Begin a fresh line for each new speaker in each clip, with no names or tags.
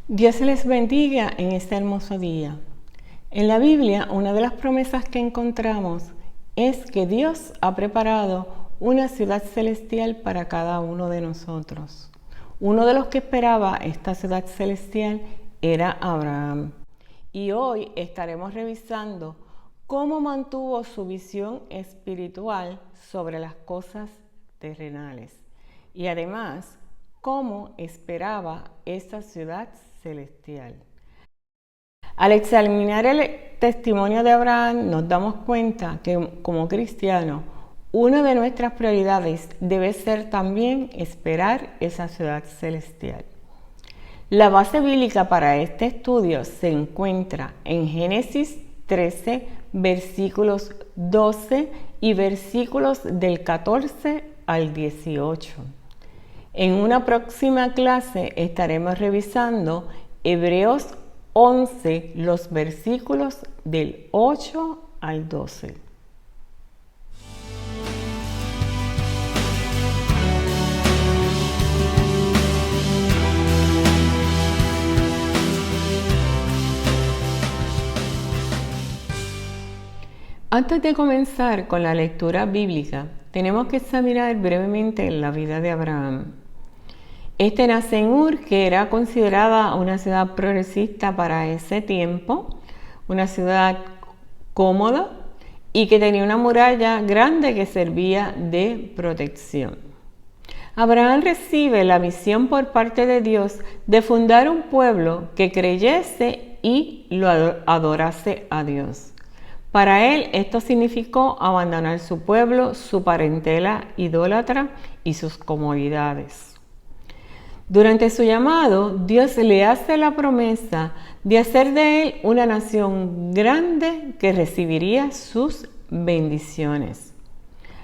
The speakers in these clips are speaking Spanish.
Dios les bendiga en este hermoso día. En la Biblia, una de las promesas que encontramos es que Dios ha preparado una ciudad celestial para cada uno de nosotros. Uno de los que esperaba esta ciudad celestial era Abraham. Y hoy estaremos revisando cómo mantuvo su visión espiritual sobre las cosas terrenales y además cómo esperaba esta ciudad celestial. Al examinar el testimonio de Abraham nos damos cuenta que como cristianos una de nuestras prioridades debe ser también esperar esa ciudad celestial. La base bíblica para este estudio se encuentra en Génesis 13, versículos 12 y versículos del 14 al 18. En una próxima clase estaremos revisando Hebreos 11, los versículos del 8 al 12. Antes de comenzar con la lectura bíblica, tenemos que examinar brevemente la vida de Abraham. Este nace en Ur, que era considerada una ciudad progresista para ese tiempo, una ciudad cómoda y que tenía una muralla grande que servía de protección. Abraham recibe la misión por parte de Dios de fundar un pueblo que creyese y lo adorase a Dios. Para él esto significó abandonar su pueblo, su parentela idólatra y sus comodidades. Durante su llamado, Dios le hace la promesa de hacer de él una nación grande que recibiría sus bendiciones.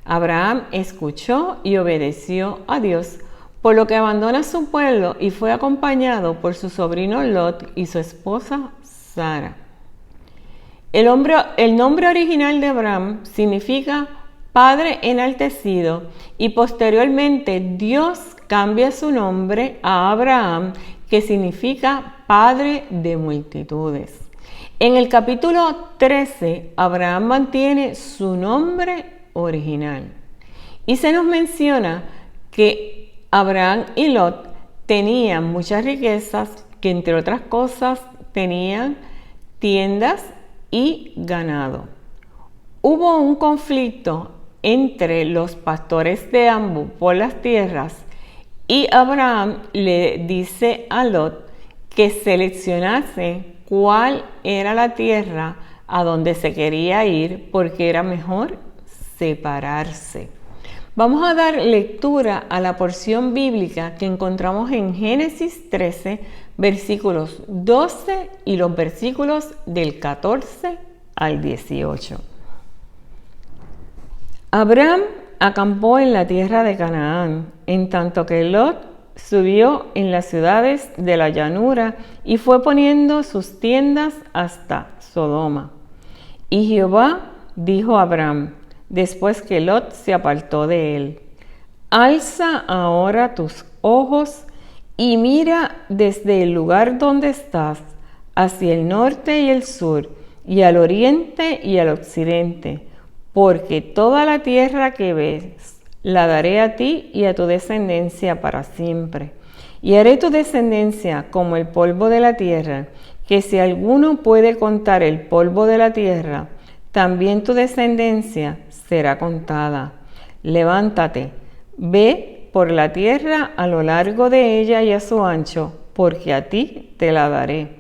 Abraham escuchó y obedeció a Dios, por lo que abandona su pueblo y fue acompañado por su sobrino Lot y su esposa Sara. El nombre original de Abraham significa Padre enaltecido y posteriormente Dios cambia su nombre a Abraham, que significa Padre de multitudes. En el capítulo 13, Abraham mantiene su nombre original y se nos menciona que Abraham y Lot tenían muchas riquezas, que entre otras cosas tenían tiendas y ganado. Hubo un conflicto entre los pastores de ambos por las tierras y Abraham le dice a Lot que seleccionase cuál era la tierra a donde se quería ir porque era mejor separarse. Vamos a dar lectura a la porción bíblica que encontramos en Génesis 13, versículos 12 y los versículos del 14 al 18. Abraham acampó en la tierra de Canaán, en tanto que Lot subió en las ciudades de la llanura y fue poniendo sus tiendas hasta Sodoma. Y Jehová dijo a Abraham, después que Lot se apartó de él: alza ahora tus ojos y mira desde el lugar donde estás hacia el norte y el sur, y al oriente y al occidente, porque toda la tierra que ves la daré a ti y a tu descendencia para siempre. Y haré tu descendencia como el polvo de la tierra, que si alguno puede contar el polvo de la tierra, también tu descendencia será contada. Levántate, ve por la tierra a lo largo de ella y a su ancho, porque a ti te la daré.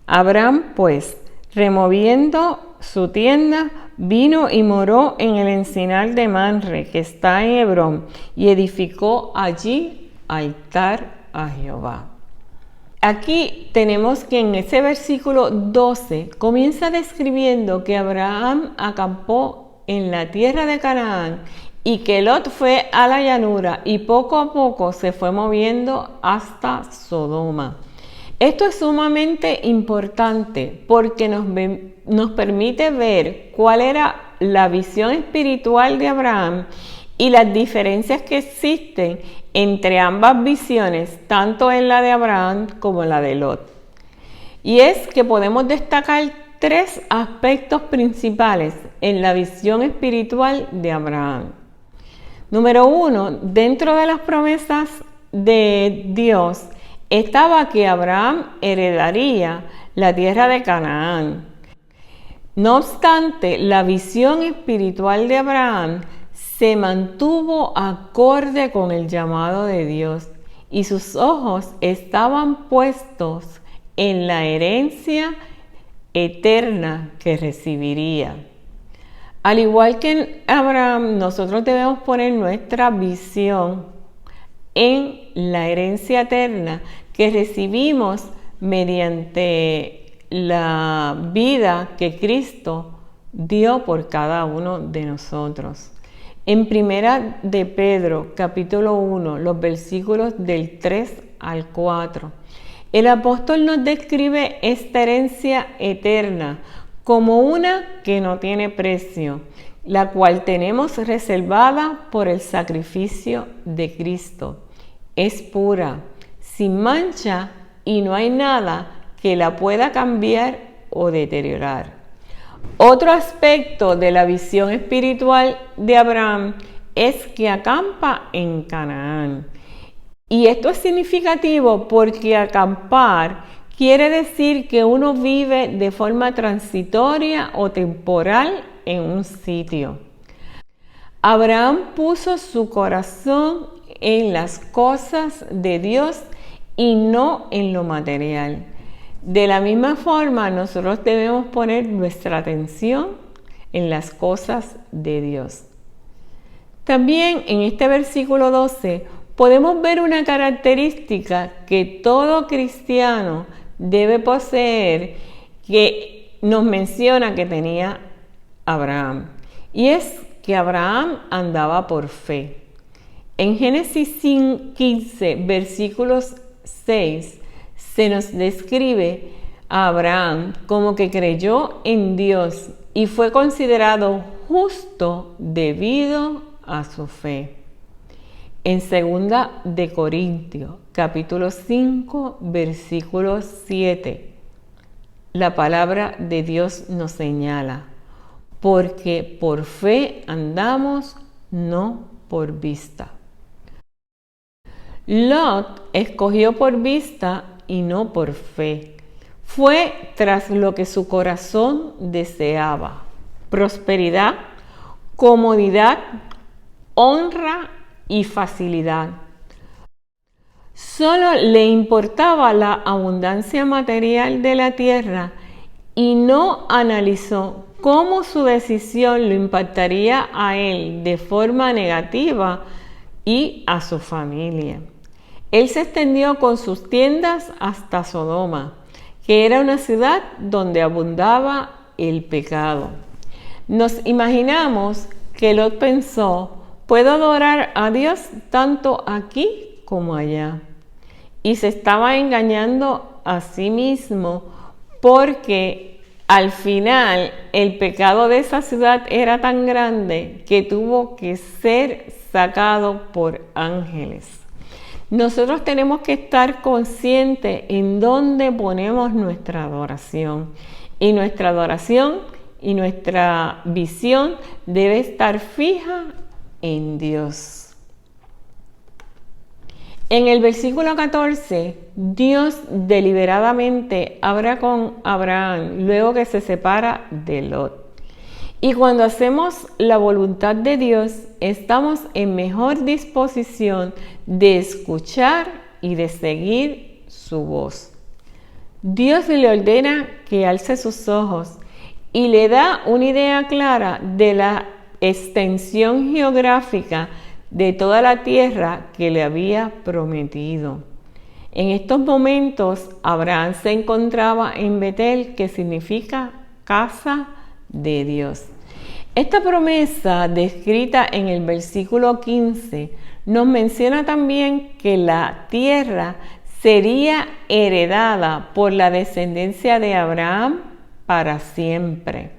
Abraham, pues, removiendo su tienda, vino y moró en el encinar de Manre, que está en Hebrón, y edificó allí altar a Jehová. Aquí tenemos que en ese versículo 12 comienza describiendo que Abraham acampó en la tierra de Canaán y que Lot fue a la llanura y poco a poco se fue moviendo hasta Sodoma. Esto es sumamente importante porque nos permite ver cuál era la visión espiritual de Abraham y las diferencias que existen entre ambas visiones, tanto en la de Abraham como en la de Lot. Y es que podemos destacar tres aspectos principales en la visión espiritual de Abraham. Número uno, dentro de las promesas de Dios estaba que Abraham heredaría la tierra de Canaán. No obstante, la visión espiritual de Abraham se mantuvo acorde con el llamado de Dios y sus ojos estaban puestos en la herencia eterna que recibiría. Al igual que en Abraham, nosotros debemos poner nuestra visión en la herencia eterna que recibimos mediante la vida que Cristo dio por cada uno de nosotros. En Primera de Pedro, capítulo 1, los versículos del 3 al 4, el apóstol nos describe esta herencia eterna como una que no tiene precio, la cual tenemos reservada por el sacrificio de Cristo. Es pura, sin mancha y no hay nada que la pueda cambiar o deteriorar. Otro aspecto de la visión espiritual de Abraham es que acampa en Canaán. Y esto es significativo porque acampar quiere decir que uno vive de forma transitoria o temporal en un sitio. Abraham puso su corazón en las cosas de Dios y no en lo material. De la misma forma, nosotros debemos poner nuestra atención en las cosas de Dios. También en este versículo 12 podemos ver una característica que todo cristiano debe poseer, que nos menciona que tenía Abraham, y es que Abraham andaba por fe. En Génesis 15, versículos 6, se nos describe a Abraham como que creyó en Dios y fue considerado justo debido a su fe. En 2 de Corintios, capítulo 5, versículo 7, la palabra de Dios nos señala: porque por fe andamos, no por vista. Lot escogió por vista y no por fe. Fue tras lo que su corazón deseaba: prosperidad, comodidad, honra y facilidad. Solo le importaba la abundancia material de la tierra y no analizó cómo su decisión lo impactaría a él de forma negativa y a su familia. Él se extendió con sus tiendas hasta Sodoma, que era una ciudad donde abundaba el pecado. Nos imaginamos que Lot pensó: puedo adorar a Dios tanto aquí como allá. Y se estaba engañando a sí mismo, porque al final el pecado de esa ciudad era tan grande que tuvo que ser sacado por ángeles. Nosotros tenemos que estar conscientes en dónde ponemos nuestra adoración. Y nuestra adoración y nuestra visión debe estar fija en Dios. En el versículo 14, Dios deliberadamente habla con Abraham luego que se separa de Lot. Y cuando hacemos la voluntad de Dios, estamos en mejor disposición de escuchar y de seguir su voz. Dios le ordena que alce sus ojos y le da una idea clara de la extensión geográfica de toda la tierra que le había prometido. En estos momentos, Abraham se encontraba en Betel, que significa casa de Dios. Esta promesa descrita en el versículo 15 nos menciona también que la tierra sería heredada por la descendencia de Abraham para siempre.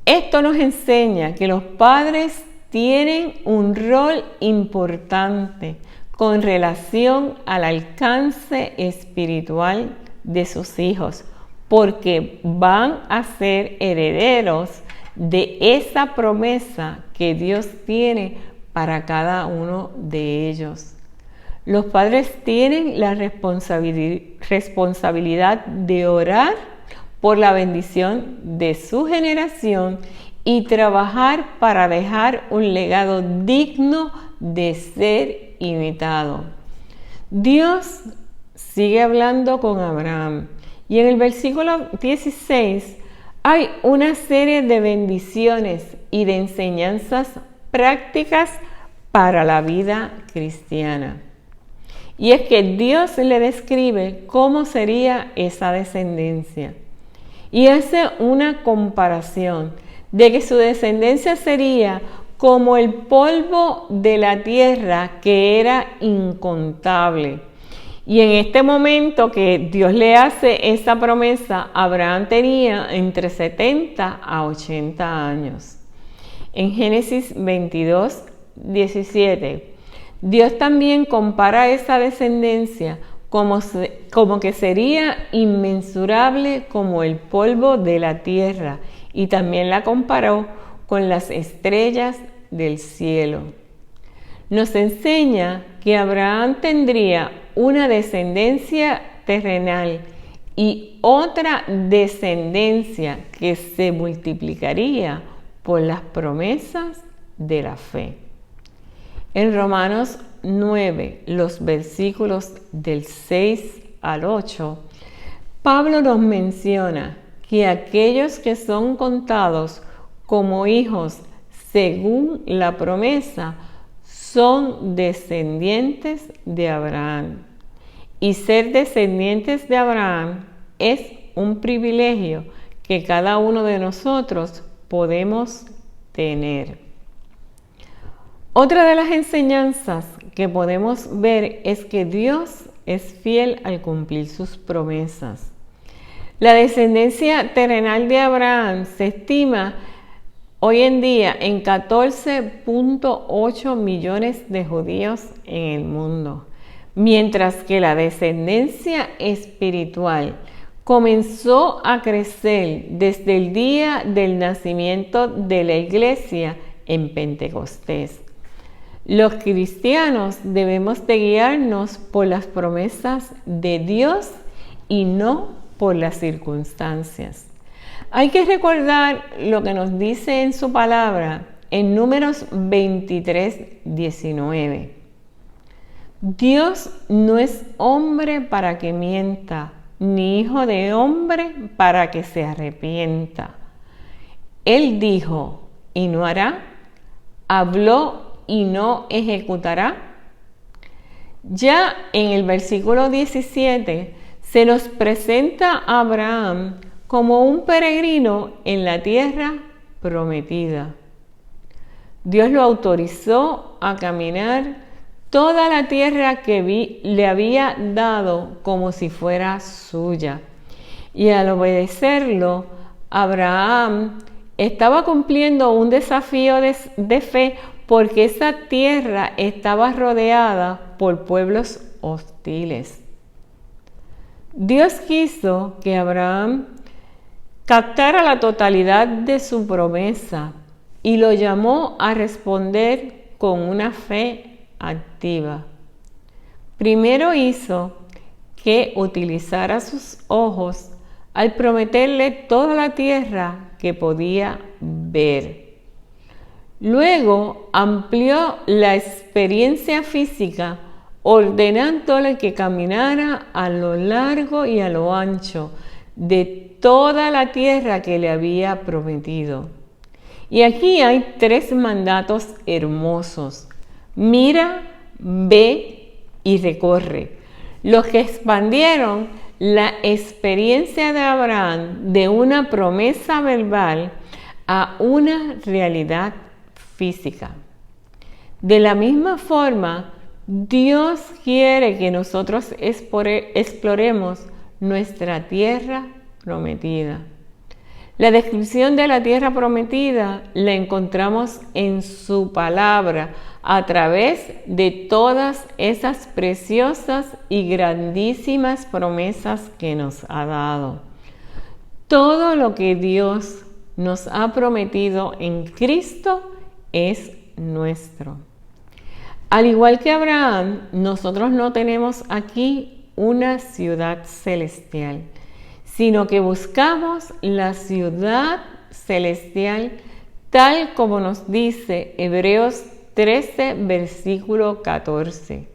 Esto nos enseña que los padres tienen un rol importante con relación al alcance espiritual de sus hijos, porque van a ser herederos de esa promesa que Dios tiene para cada uno de ellos. Los padres tienen la responsabilidad de orar por la bendición de su generación y trabajar para dejar un legado digno de ser imitado. Dios sigue hablando con Abraham y en el versículo 16 hay una serie de bendiciones y de enseñanzas prácticas para la vida cristiana. Y es que Dios le describe cómo sería esa descendencia y hace una comparación de que su descendencia sería como el polvo de la tierra, que era incontable. Y en este momento que Dios le hace esa promesa, Abraham tenía entre 70 a 80 años. En Génesis 22, 17, Dios también compara esa descendencia como que sería inmensurable como el polvo de la tierra, y también la comparó con las estrellas del cielo. Nos enseña que Abraham tendría una descendencia terrenal y otra descendencia que se multiplicaría por las promesas de la fe. En Romanos 9, los versículos del 6 al 8, Pablo nos menciona que aquellos que son contados como hijos según la promesa son descendientes de Abraham. Y ser descendientes de Abraham es un privilegio que cada uno de nosotros podemos tener. Otra de las enseñanzas que podemos ver es que Dios es fiel al cumplir sus promesas. La descendencia terrenal de Abraham se estima hoy en día en 14.8 millones de judíos en el mundo, mientras que la descendencia espiritual comenzó a crecer desde el día del nacimiento de la iglesia en Pentecostés. Los cristianos debemos de guiarnos por las promesas de Dios y no por las circunstancias. Hay que recordar lo que nos dice en su palabra en Números 23:19. Dios no es hombre para que mienta, ni hijo de hombre para que se arrepienta. Él dijo y no hará, habló y no ejecutará. Ya en el versículo 17 se nos presenta a Abraham como un peregrino en la tierra prometida. Dios lo autorizó a caminar toda la tierra que le había dado como si fuera suya. Y al obedecerlo, Abraham estaba cumpliendo un desafío de fe, porque esa tierra estaba rodeada por pueblos hostiles. Dios quiso que Abraham captara la totalidad de su promesa y lo llamó a responder con una fe activa. Primero hizo que utilizara sus ojos al prometerle toda la tierra que podía ver. Luego amplió la experiencia física, ordenándole que caminara a lo largo y a lo ancho de toda la tierra que le había prometido. Y aquí hay 3 mandatos hermosos: mira, ve y recorre, los que expandieron la experiencia de Abraham de una promesa verbal a una realidad física. De la misma forma, Dios quiere que nosotros exploremos nuestra tierra prometida. La descripción de la tierra prometida la encontramos en su palabra a través de todas esas preciosas y grandísimas promesas que nos ha dado. Todo lo que Dios nos ha prometido en Cristo es nuestro. Al igual que Abraham, nosotros no tenemos aquí una ciudad celestial, sino que buscamos la ciudad celestial tal como nos dice Hebreos 13, versículo 14.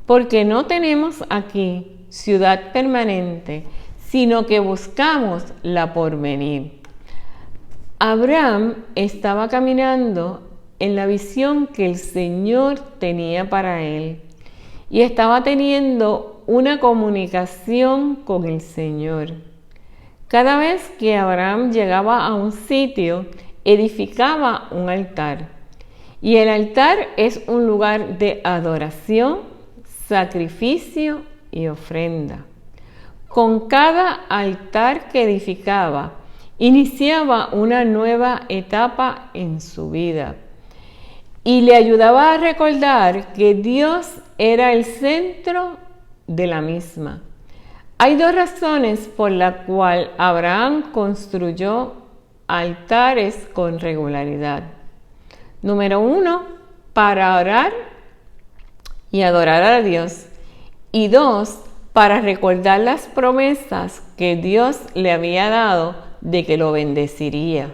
Porque no tenemos aquí ciudad permanente, sino que buscamos la porvenir. Abraham estaba caminando en la visión que el Señor tenía para él y estaba teniendo una comunicación con el Señor. Cada vez que Abraham llegaba a un sitio, edificaba un altar. Y el altar es un lugar de adoración, sacrificio y ofrenda. Con cada altar que edificaba, iniciaba una nueva etapa en su vida y le ayudaba a recordar que Dios era el centro de la misma. Hay dos razones por las cuales Abraham construyó altares con regularidad. Número 1, para orar y adorar a Dios. Y 2, para recordar las promesas que Dios le había dado de que lo bendeciría.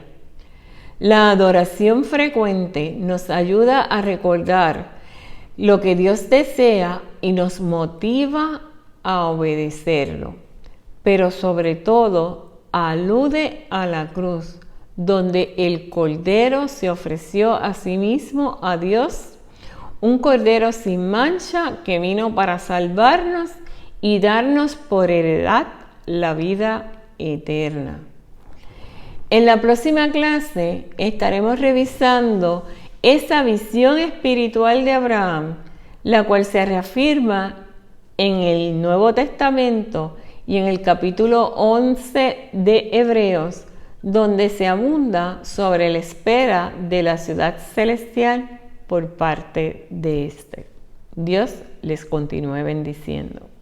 La adoración frecuente nos ayuda a recordar lo que Dios desea y nos motiva a obedecerlo, pero sobre todo alude a la cruz, donde el Cordero se ofreció a sí mismo a Dios, un Cordero sin mancha que vino para salvarnos y darnos por heredad la vida eterna. En la próxima clase estaremos revisando esa visión espiritual de Abraham, la cual se reafirma en el Nuevo Testamento y en el capítulo 11 de Hebreos, donde se abunda sobre la espera de la ciudad celestial por parte de este. Dios les continúe bendiciendo.